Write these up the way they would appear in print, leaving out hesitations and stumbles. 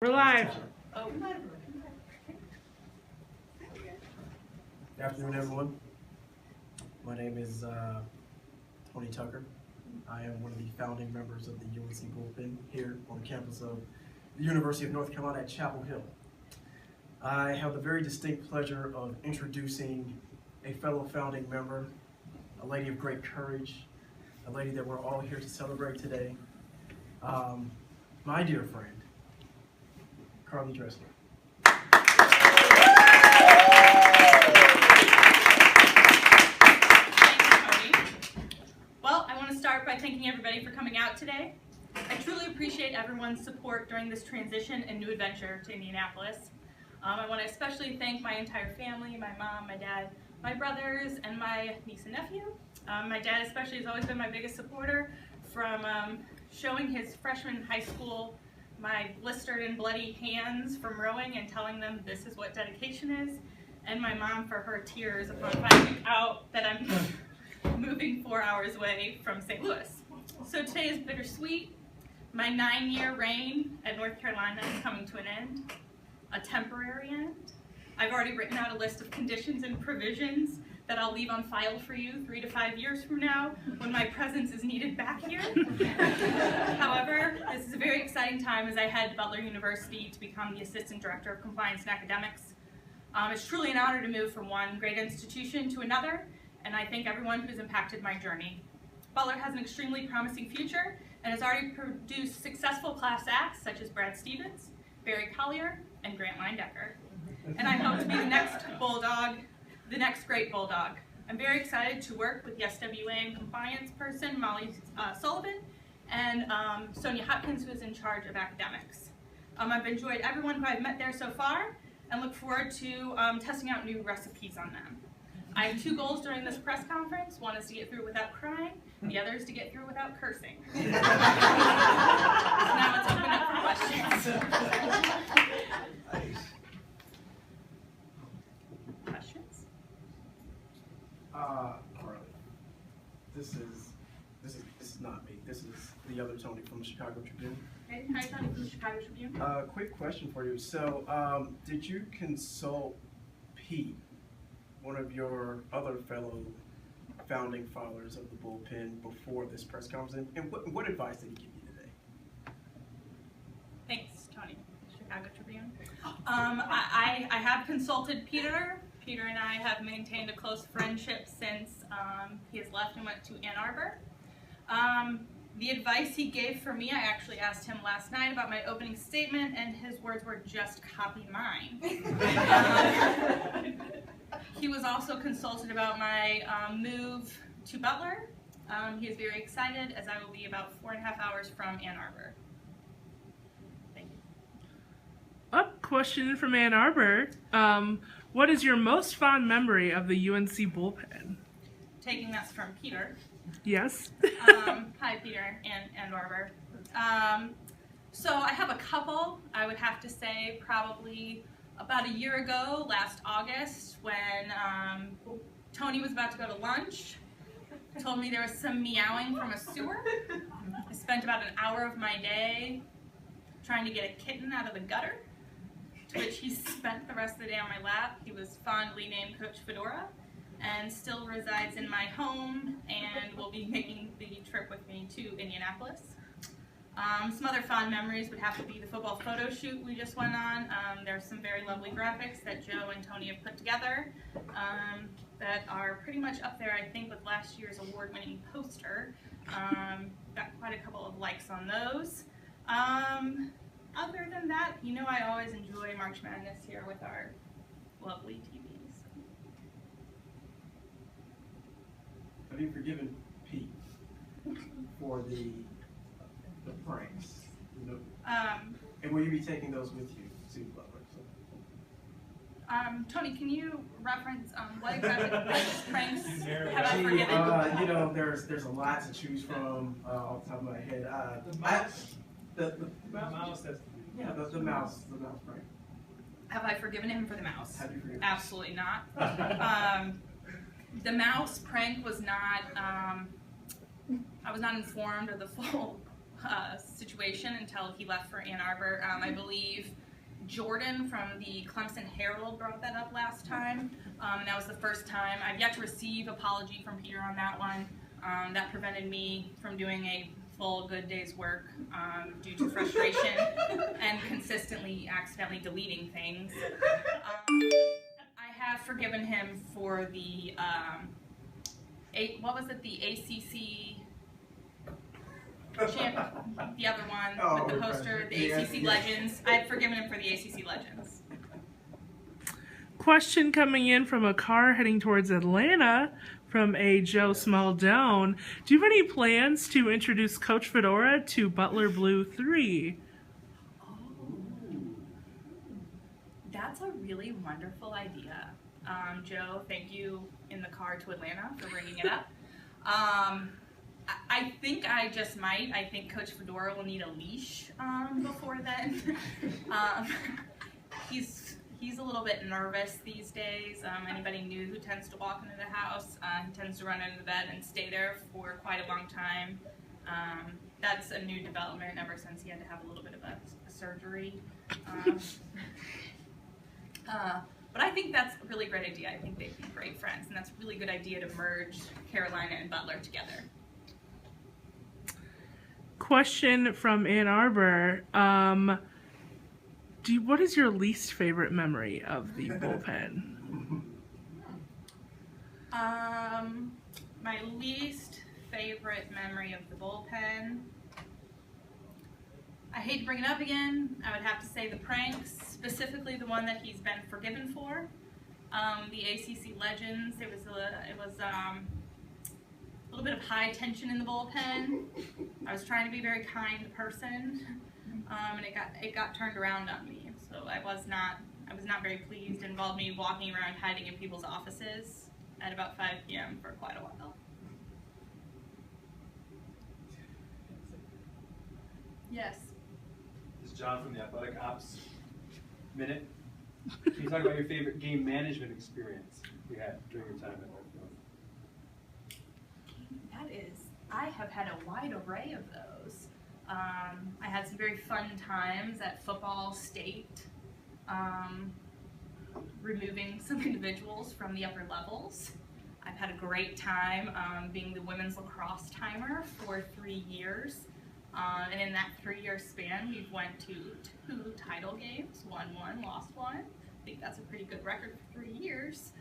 We're live. Oh. Good afternoon, everyone. My name is Tony Tucker. I am one of the founding members of the UNC Bullpen here on the campus of the University of North Carolina at Chapel Hill. I have the very distinct pleasure of introducing a fellow founding member, a lady of great courage, a lady that we're all here to celebrate today, my dear friend, Carly Dressler. Well, I want to start by thanking everybody for coming out today. I truly appreciate everyone's support during this transition and new adventure to Indianapolis. I want to especially thank my entire family, my mom, my dad, my brothers, and my niece and nephew. My dad especially has always been my biggest supporter, from showing his freshman in high school my blistered and bloody hands from rowing and telling them this is what dedication is, and my mom for her tears upon finding out that I'm moving 4 hours away from St. Louis. So today is bittersweet. My 9-year reign at North Carolina is coming to an end, a temporary end. I've already written out a list of conditions and provisions that I'll leave on file for you 3 to 5 years from now when my presence is needed back here. However, this is a very exciting time as I head to Butler University to become the Assistant Director of Compliance and Academics. It's truly an honor to move from one great institution to another, and I thank everyone who's impacted my journey. Butler has an extremely promising future and has already produced successful class acts such as Brad Stevens, Barry Collier, and Grant Linedecker. And I hope to be the next Bulldog, the next great Bulldog. I'm very excited to work with the SWA and compliance person, Molly Sullivan, and Sonia Hopkins, who is in charge of academics. I've enjoyed everyone who I've met there so far and look forward to testing out new recipes on them. I have 2 goals during this press conference. One is to get through without crying, the other is to get through without cursing. Now let's open up for questions. Questions? Carly, this is not me. This is the other Tony from the Chicago Tribune. Okay, hi Tony from the Chicago Tribune. Quick question for you. So, did you consult Pete, one of your other fellow founding fathers of the Bullpen, before this press conference? And what advice did he give you today? Thanks, Tony. Chicago Tribune. I have consulted Peter. Peter and I have maintained a close friendship since he has left and went to Ann Arbor. The advice he gave for me, I actually asked him last night about my opening statement, and his words were, "Just copy mine." He was also consulted about my move to Butler. He is very excited, as I will be about 4.5 hours from Ann Arbor. Thank you. A question from Ann Arbor. What is your most fond memory of the UNC Bullpen? Taking that's from Peter. Yes. Hi, Peter and Ann Arbor. So I have a couple. I would have to say probably about a year ago, last August, when Tony was about to go to lunch, told me there was some meowing from a sewer. I spent about an hour of my day trying to get a kitten out of the gutter, to which he spent the rest of the day on my lap. He was fondly named Coach Fedora, and still resides in my home and will be making the trip with me to Indianapolis. Some other fond memories would have to be the football photo shoot we just went on. There's some very lovely graphics that Joe and Tony have put together that are pretty much up there, I think, with last year's award-winning poster. Got quite a couple of likes on those. Other than that, you know, I always enjoy March Madness here with our lovely TVs. Have you forgiven Pete for the pranks? You know, and will you be taking those with you to Butler? Tony, can you reference what exactly pranks have I forgiven? You know, there's a lot to choose from off the top of my head. The mouse. Yeah, the mouse prank. Have I forgiven him for the mouse? Have you forgiven? Absolutely not. The mouse prank was not. I was not informed of the full situation until he left for Ann Arbor. I believe Jordan from the Clemson Herald brought that up last time, and that was the first time. I've yet to receive apology from Peter on that one. That prevented me from doing a full good day's work due to frustration and consistently accidentally deleting things. I have forgiven him for the the ACC the other one with the poster, the ACC Legends. I've forgiven him for the ACC Legends. Question coming in from a car heading towards Atlanta from a Joe Smaldone. Do you have any plans to introduce Coach Fedora to Butler Blue 3? Oh, that's a really wonderful idea. Joe, thank you in the car to Atlanta for bringing it up. I think I just might. I think Coach Fedora will need a leash before then. He's a little bit nervous these days. Anybody new who tends to walk into the house, he tends to run into the bed and stay there for quite a long time. That's a new development ever since he had to have a little bit of a surgery. But I think that's a really great idea. I think they'd be great friends, and that's a really good idea to merge Carolina and Butler together. Question from Ann Arbor. What is your least favorite memory of the Bullpen? My least favorite memory of the Bullpen, I hate to bring it up again. I would have to say the pranks, specifically the one that he's been forgiven for. The ACC Legends. It was a little bit of high tension in the bullpen. I was trying to be a very kind person, and it got turned around on me. So I was not very pleased. It involved me walking around hiding in people's offices at about 5 p.m. for quite a while. Yes. This is John from the Athletic Ops Minute. Can you talk about your favorite game management experience you had during your time at Bullpen? I have had a wide array of those. I had some very fun times at football state, removing some individuals from the upper levels. I've had a great time being the women's lacrosse timer for 3 years. And in that 3-year span, we've went to 2 title games, won 1, lost 1. I think that's a pretty good record for 3 years.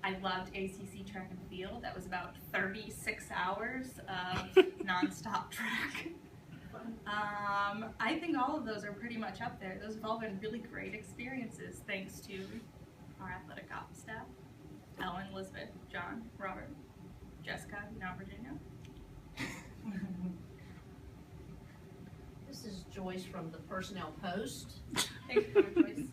I loved ACC track and field. That was about 36 hours of nonstop track. I think all of those are pretty much up there. Those have all been really great experiences thanks to our athletic ops staff, Ellen, Elizabeth, John, Robert, Jessica, now Virginia. This is Joyce from the Personnel Post. Thanks for your choice.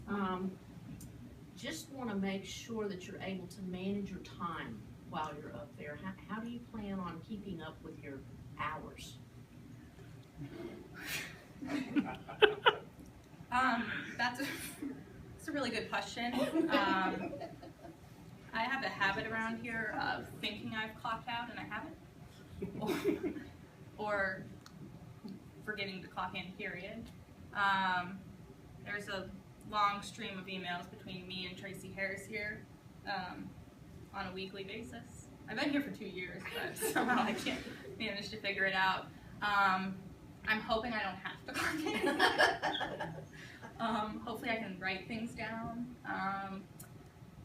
Just want to make sure that you're able to manage your time while you're up there. How do you plan on keeping up with your hours? That's a really good question. I have a habit around here of thinking I've clocked out and I haven't, or forgetting to clock in, period. There's a long stream of emails between me and Tracy Harris here on a weekly basis. I've been here for 2 years, but somehow I can't manage to figure it out. I'm hoping I don't have to clock in. Hopefully I can write things down.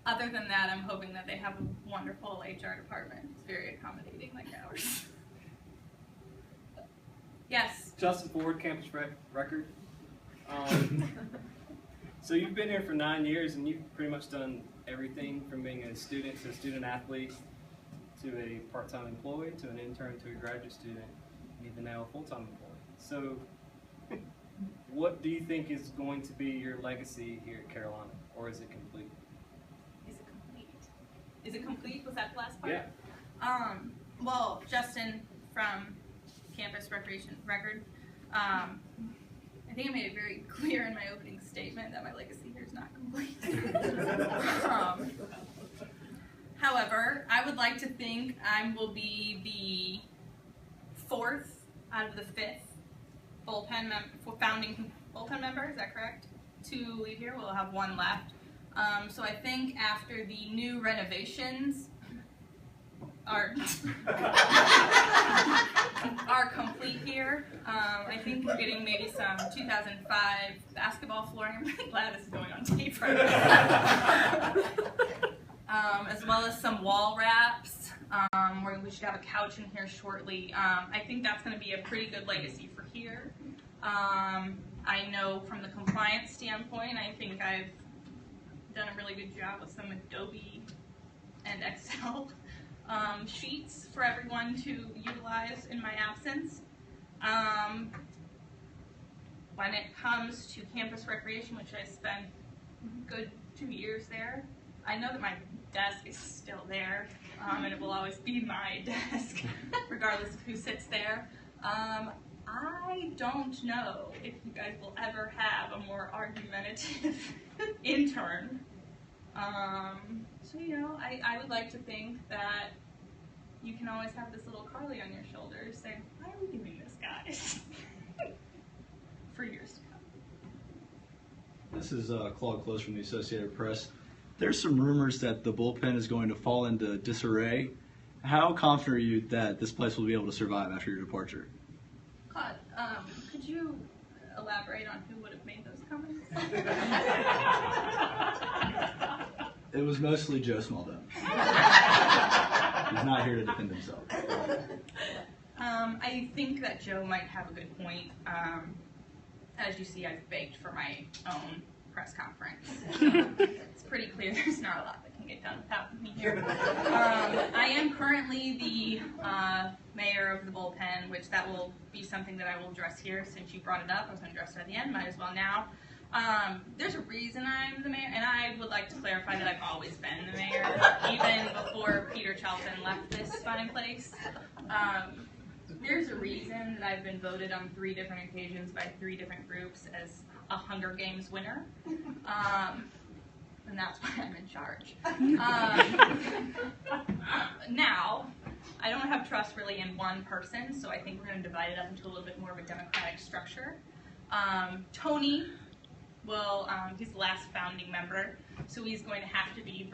Other than that, I'm hoping that they have a wonderful HR department. It's very accommodating like ours. Yes? Justin Ford, Campus Record. So you've been here for 9 years and you've pretty much done everything from being a student to a student athlete to a part-time employee to an intern to a graduate student and even now a full-time employee. So what do you think is going to be your legacy here at Carolina, or is it complete? Is it complete? Is it complete? Was that the last part? Yeah. Well, Justin from Campus Recreation Record, I think I made it very clear in my opening statement that my legacy here is not complete. However, I would like to think I will be the 4th out of the 5th founding bullpen member, is that correct? 2 leave here, we'll have 1 left. So I think after the new renovations are complete here, I think we're getting maybe some 2005 basketball flooring. I'm really glad this is going on tape right now. As well as some wall wraps. We should have a couch in here shortly. I think that's going to be a pretty good legacy for here. I know from the compliance standpoint, I think I've done a really good job with some Adobe and Excel sheets for everyone to utilize in my absence. When it comes to campus recreation, which I spent a good 2 years there, I know that my desk is still there, and it will always be my desk, regardless of who sits there. I don't know if you guys will ever have a more argumentative intern. So, you know, I would like to think that you can always have this little Carly on your shoulder saying, why are we doing this, guys? For years to come. This is Claude Close from the Associated Press. There's some rumors that the bullpen is going to fall into disarray. How confident are you that this place will be able to survive after your departure? Claude, could you elaborate on who would have made those comments? It was mostly Joe Smaldone. He's not here to defend himself. I think that Joe might have a good point. As you see, I've begged for my own press conference. It's pretty clear there's not a lot that can get done without me here. I am currently the mayor of the bullpen, which that will be something that I will address here since you brought it up. I was going to address it at the end, might as well now. There's a reason I'm the mayor, and I would like to clarify that I've always been the mayor, even before Peter Charlton left this fine place. There's a reason that I've been voted on 3 different occasions by 3 different groups as a Hunger Games winner, and that's why I'm in charge. Now, I don't have trust really in one person, so I think we're going to divide it up into a little bit more of a democratic structure. Tony will, he's the last founding member, so he's going to have to be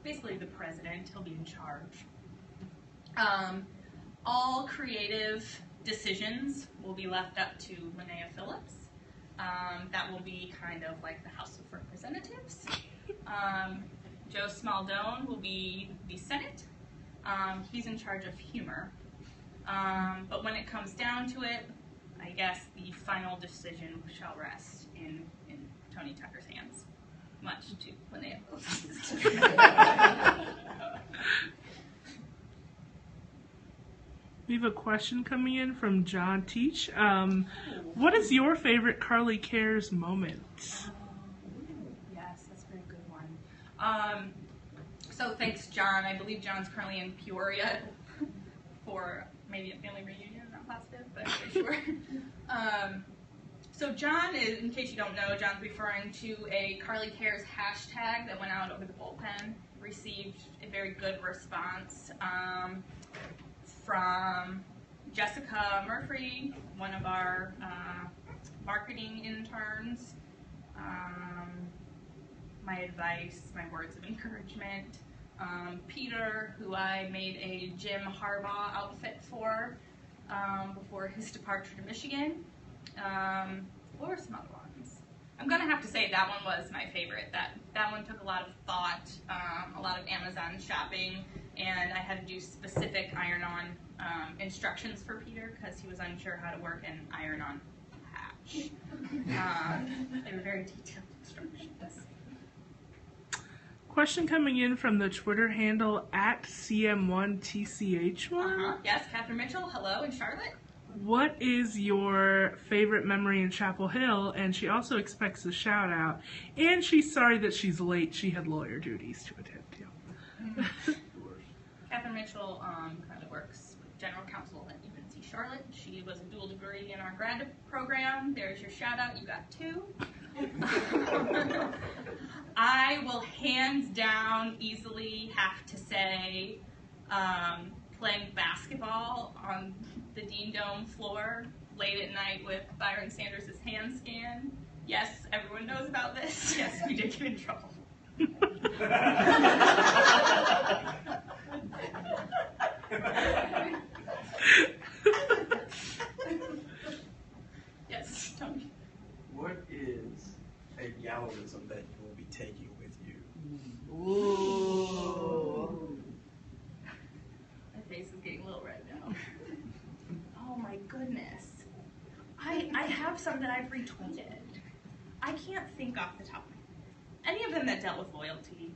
basically the president. He'll be in charge. All creative decisions will be left up to Linnea Phillips. That will be kind of like the House of Representatives. Joe Smaldone will be the Senate. He's in charge of humor. But when it comes down to it, I guess the final decision shall rest in Tony Tucker's hands, much to Linnea Phillips'. We have a question coming in from John Teach. What is your favorite Carly Cares moment? Yes, that's a very good one. So thanks, John. I believe John's currently in Peoria for maybe a family reunion. I'm not positive, but I'm pretty sure. So John is, in case you don't know, John's referring to a Carly Cares hashtag that went out over the bullpen, received a very good response from Jessica Murphy, one of our marketing interns. My advice, my words of encouragement. Peter, who I made a Jim Harbaugh outfit for before his departure to Michigan. What were some other ones? I'm going to have to say that one was my favorite. That one took a lot of thought, a lot of Amazon shopping, and I had to do specific iron-on instructions for Peter because he was unsure how to work an iron-on patch. They were very detailed instructions. Question coming in from the Twitter handle @CM1TCH1. Yes, Catherine Mitchell, hello in Charlotte. What is your favorite memory in Chapel Hill? And she also expects a shout out. And she's sorry that she's late. She had lawyer duties to attend to. Catherine Mitchell currently works with General Counsel at UNC Charlotte. She was a dual degree in our grad program. There's your shout out. You got 2. I will hands down easily have to say playing basketball on the Dean Dome floor late at night with Byron Sanders' hand scan. Yes, everyone knows about this. Yes, we did get in trouble. Yes, Tony. What is a gallerism that you will be taking with you? Ooh. My face is getting a little red now. Oh my goodness. I have some that I've retweeted. I can't think off the top. Any of them that dealt with loyalty.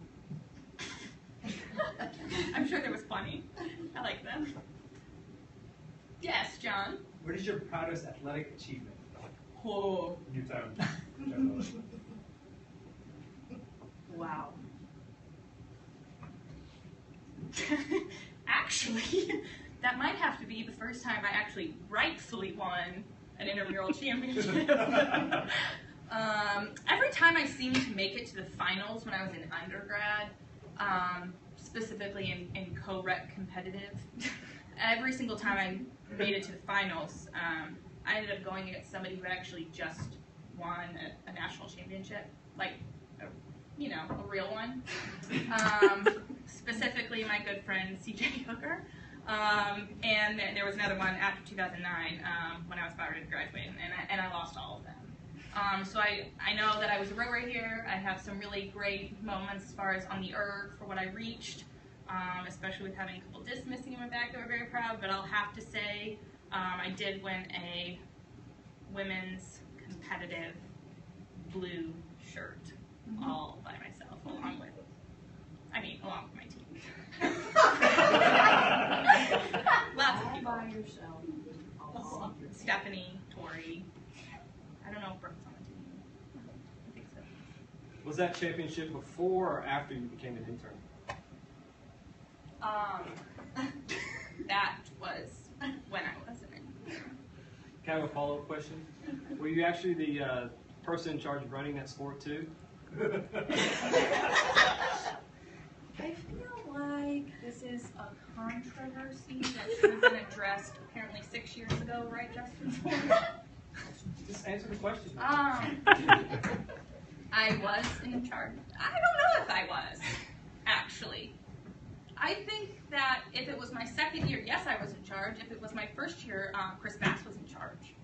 I'm sure there was plenty. I like them. Yes, John. What is your proudest athletic achievement? Oh. Newtown. Wow. Actually, that might have to be the first time I actually rightfully won an intramural championship. Every time I seemed to make it to the finals when I was in undergrad, specifically in co-rec competitive, every single time I made it to the finals, I ended up going against somebody who actually just won a national championship, like, a real one. Specifically, my good friend CJ Hooker. And there was another one after 2009 when I was about ready to graduate, and I lost all of them. So I know that I was a row right here. I have some really great moments as far as on the erg for what I reached, especially with having a couple discs missing in my back that were very proud. But I'll have to say I did win a women's competitive blue shirt all by myself, along with my team. Lots of people. All by yourself. Stephanie, Tori. I don't know if Brooke's on the team. I think so. Was that championship before or after you became an intern? That was when I was an intern. Can I have a follow-up question? Were you actually the person in charge of running that sport too? I feel like this is a controversy that should have been addressed apparently 6 years ago, right, Justin? Just answer the question. I was in charge. I don't know if I was, actually. I think that if it was my second year, yes, I was in charge. If it was my first year, Chris Bass was in charge.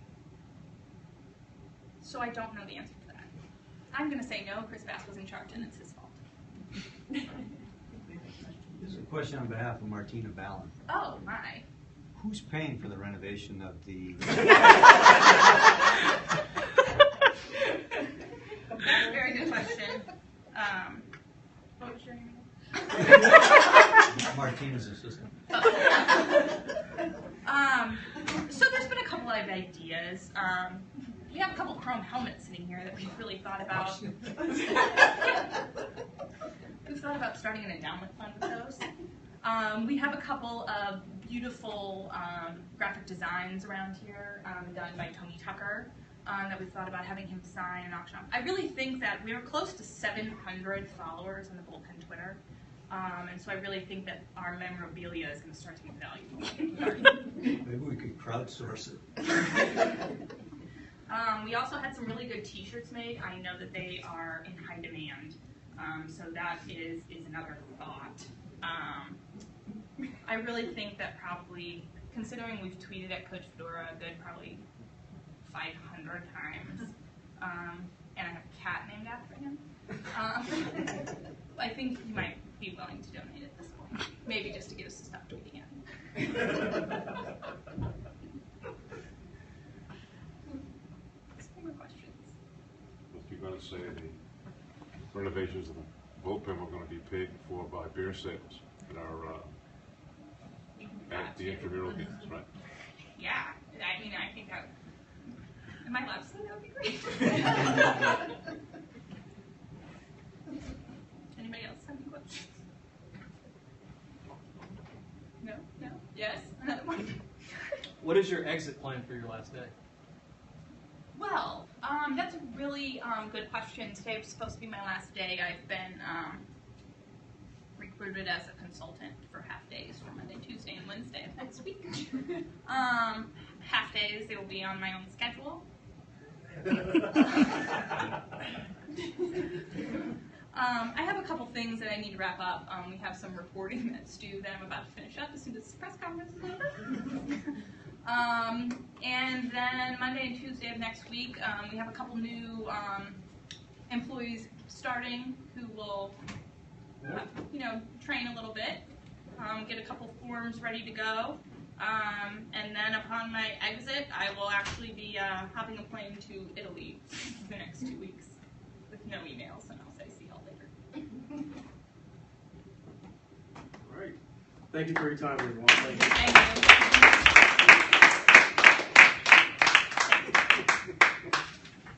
So I don't know the answer to that. I'm going to say no, Chris Bass was in charge, and it's his fault. This is a question on behalf of Martina Ballin. Oh, my. Who's paying for the renovation of the... That's a very good question. What was your name? Martina's assistant. So there's been a couple of ideas. We have a couple chrome helmets sitting here that we've really thought about. We've thought about starting an endowment fund with those. We have a couple of beautiful graphic designs around here done by Tony Tucker that we've thought about having him sign and auction off. I really think that we're close to 700 followers on the Bullpen Twitter. And so I really think that our memorabilia is going to start to get valuable. Maybe we could crowdsource it. We also had some really good T-shirts made. I know that they are in high demand. So that is another thought. I really think that probably, considering we've tweeted at Coach Fedora a good probably 500 times, and I have a cat named after him, I think he might be willing to donate at this point. Maybe just to get us to stop tweeting at him. Some more questions? If you're going to say the renovations of the bullpen were going to be paid for by beer sales at our at the intramural games, right? Yeah, I mean, I think that. Am I allowed to say that would be great? Anybody else have any questions? No? No? Yes? Another one? What is your exit plan for your last day? Well, that's a really good question. Today was supposed to be my last day. I've been recruited as a consultant for half days for Monday, Tuesday, and Wednesday of next week. Half days, they will be on my own schedule. I have a couple things that I need to wrap up. We have some reporting that's due that I'm about to finish up as soon as this press conference is over. And then Monday and Tuesday of next week, we have a couple new employees starting who will, train a little bit, get a couple forms ready to go. And then upon my exit, I will actually be hopping a plane to Italy for the next 2 weeks with no emails, and I'll say see y'all later. All right. Thank you for your time, everyone. Thank you.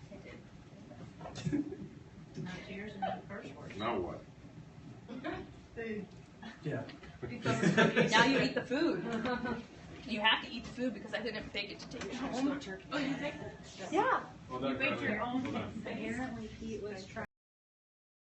Thank you. No tears and no curse words. Now what? Yeah. Now you eat the food. You have to eat the food because I didn't bake it to take it home. Oh, you baked it? Yeah. Well, You baked your own. hold on. Apparently Pete was trying